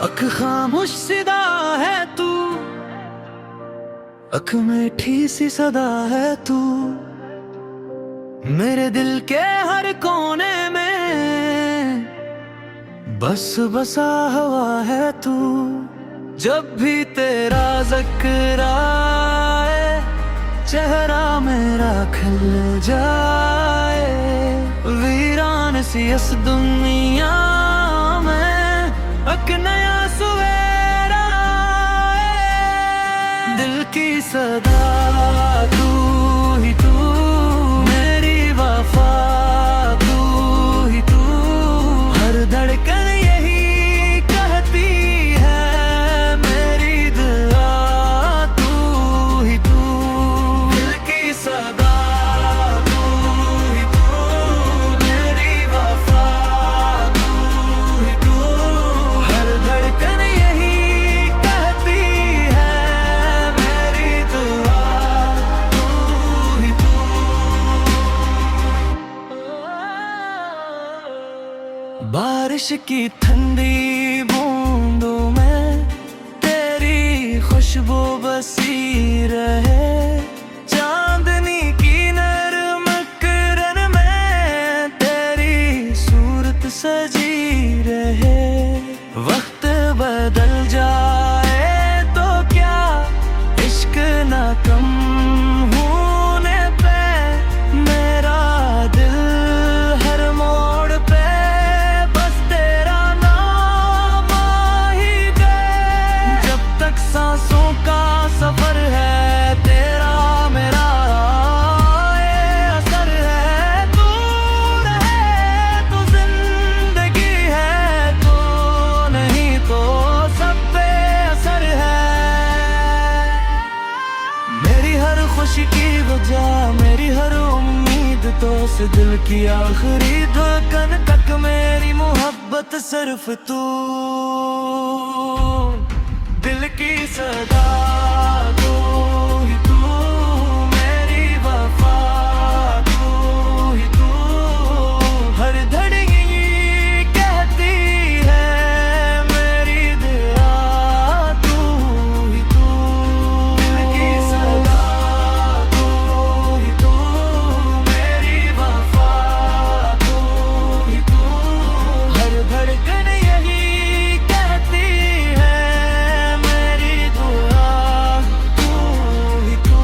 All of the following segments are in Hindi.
अख खामोश सिदा है तू, अख मीठी सी सदा है तू, मेरे दिल के हर कोने में बस बसा हुआ है तू। जब भी तेरा ज़िक्र आए चेहरा मेरा खिल जाए, वीरान सी इस दुनिया में एक नया सवेरा आए। दिल की सदा तू ही तू, मेरी वफा तू ही तू, हर धड़कन यही कहती है मेरी दुआ तू ही तू। दिल की सदा तू ही तू, मेरी वफा तू ही तू, हर धड़कन यही कहती है मेरी दुआ तू ही तू। बारिश की ठंडी बूंदों में तेरी खुशबू बसी रहे, चांदनी की नरम किरण में तेरी सूरत सजी रहे। वक्त बदल जाए तो क्या, इश्क ना कम होने पे, मेरा दिल हर मोड़ पे बस तेरा नाम ही गए। जब तक सांसों का सफर है तेरा मेरा ये असर है, तू रहे तो जिंदगी है, तो नहीं तो सब पे असर है। मेरी हर खुशी की वजह, मेरी हर उम्मीद तो से दिल की आखिरी धड़कन तक मेरी मोहब्बत सिर्फ तू। दिल की सदा तू ही तू, मेरी वफा तू ही तू, हर धड़कन कहती है मेरी दुआ तू ही तू। दिल की सदा तू ही तू, मेरी वफा तू ही तू, हर धड़कन यही कहती है मेरी दुआ तू ही तू।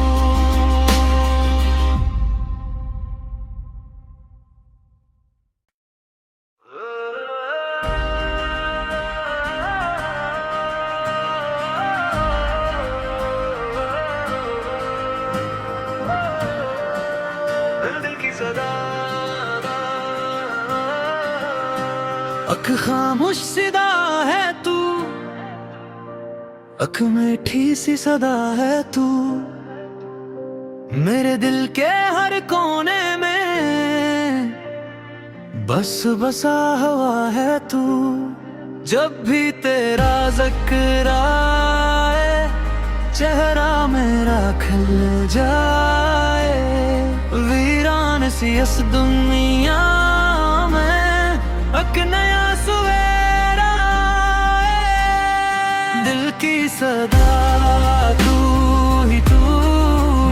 दिल की सदा अख खामोश सिदा है तू, अख मीठी सी सदा है तू, मेरे दिल के हर कोने में बस बसा हुआ है तू। जब भी तेरा ज़िक्र आए चेहरा मेरा खिल जाए, वीरान सी इस दुनिया में एक नया सवेरा आए। दिल की सदा तू ही तू,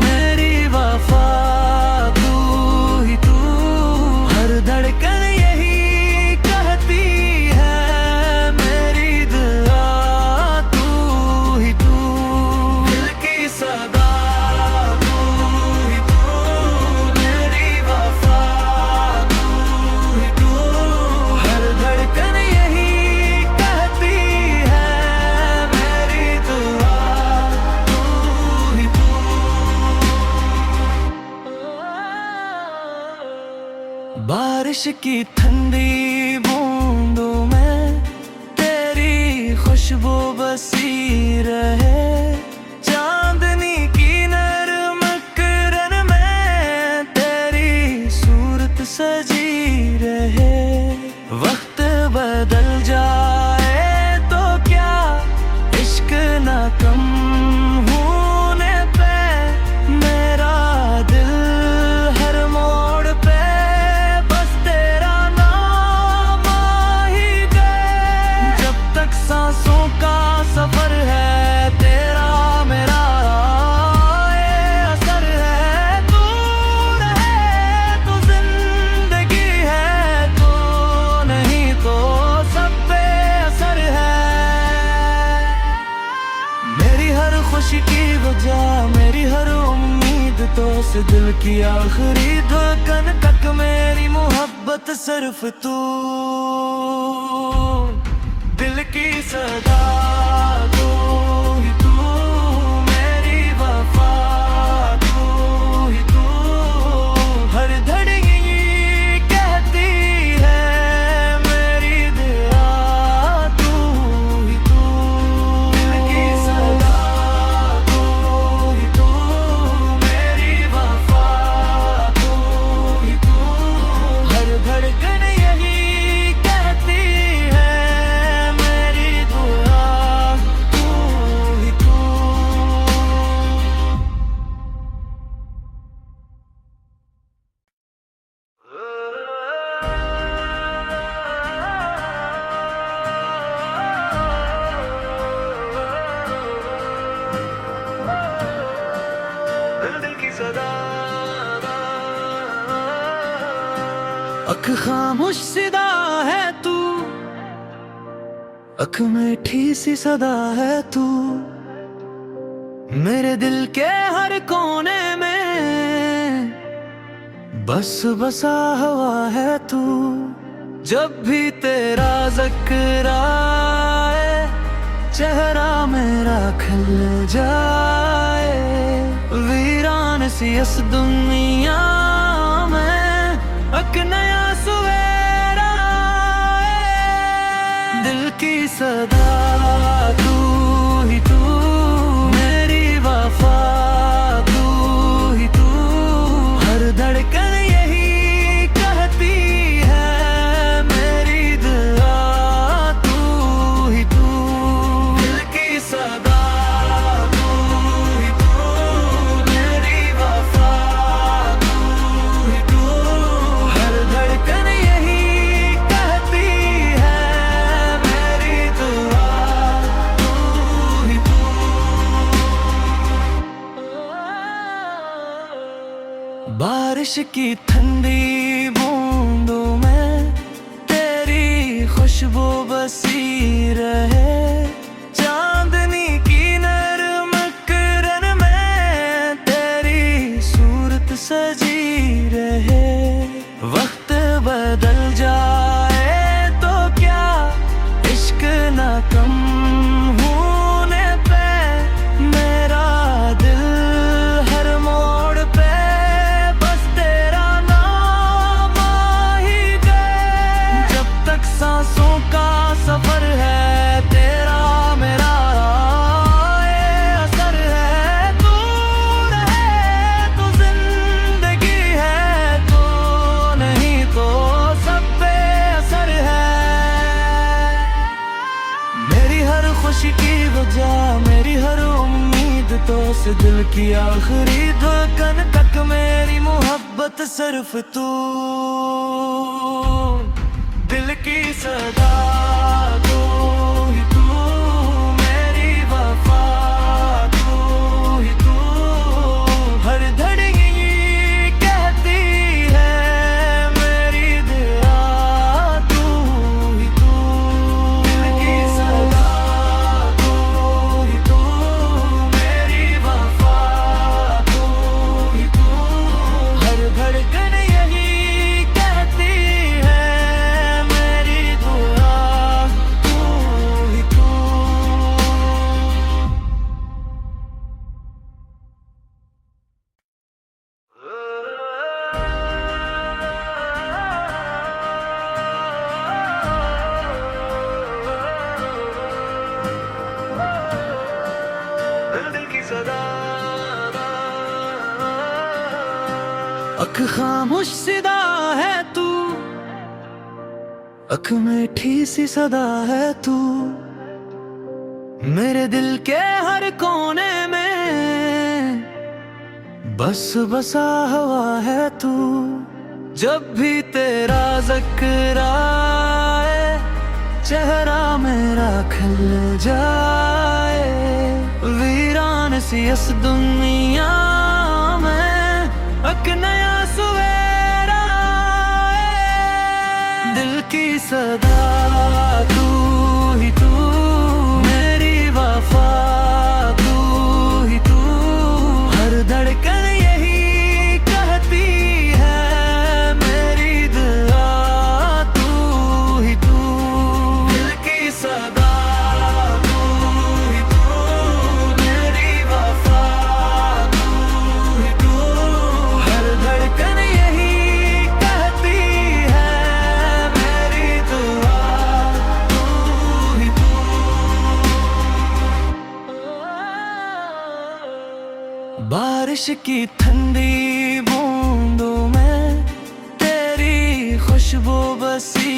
मेरी वफा तू ही तू, हर धड़कन यही कहती है मेरी दुआ तू ही तू। दिल की सदा तू ही तू, मेरी वफा तू ही तू, हर धड़कन यही कहती है मेरी दुआ तू ही तू। बारिश की ठंडी बूंदों में तेरी खुशबू बसी रहे, चांदनी की नरम किरण में तेरी सूरत सजी रहे। वक्त बदल जाए तो क्या, इश्क ना कम होने पे, मेरा दिल हर मोड़ पे बस तेरा नाम ही गए। जब तक सांसों से दिल की आखिरी धड़कन तक मेरी मोहब्बत सिर्फ तू। दिल की सदा तू ही तू, मेरी वफा तू ही तू। हर धड़की कहती है मेरी दुआ तू ही तू। दिल की सदा तू ही तू, मेरी वफा तू ही तू। हर धड़कन यही कहती है मेरी दुआ तू ही तू। दिल की सदा अख खामोश सिदा है तू, अख मीठी सी सदा है तू। मेरे दिल के हर कोने में बस बसा हुआ है तू। जब भी तेरा ज़िक्र आए चेहरा मेरा खिल जाए। वीरान सी इस दुनिया में एक नया सवेरा आए। दिल की सदा तू ही तू, मेरी वफा तू ही तू। हर धड़कन यही कहती है मेरी दुआ तू ही तू। दिल की सदा तू ही तू, मेरी वफा तू ही तू। हर धड़कन यही कहती है मेरी दुआ तू ही तू। बारिश की ठंडी बूंदों में तेरी खुशबू बसी रहे। चांदनी की नरम किरण में तेरी सूरत सजी रहे। वक्त बदल जाए तो क्या, इश्क ना कम होने पे। मेरा दिल हर मोड़ पे बस तेरा नाम आ ही गए। जब तक सांसों का सफर है तेरा मेरा ये असर है। तू रहे तो जिंदगी है, तो नहीं तो सब पे असर है। मेरी हर खुशी की वजह, मेरी हर उम्मीद तो से दिल की आखिरी धड़कन तक मेरी मोहब्बत सिर्फ तू। दिल की सदा तू ही तू, मेरी वफा तू ही तू। हर धड़की कहती है मेरी दुआ तू ही तू। दिल की सदा तू ही तू, मेरी वफा तू ही तू। हर धड़कन यही कहती है मेरी दुआ तू ही तू। दिल की सदा अख खामोश सिदा है तू, अख मीठी सी सदा है तू। मेरे दिल के हर कोने में बस बसा हुआ है तू। जब भी तेरा ज़िक्र आए चेहरा मेरा खिल जाए। वीरान सी इस दुनिया में एक नया सवेरा आए। दिल की सदा तू ही तू, मेरी वफा तू ही तू। हर धड़कन यही बारिश की ठंडी बूंदों में तेरी खुशबू बसी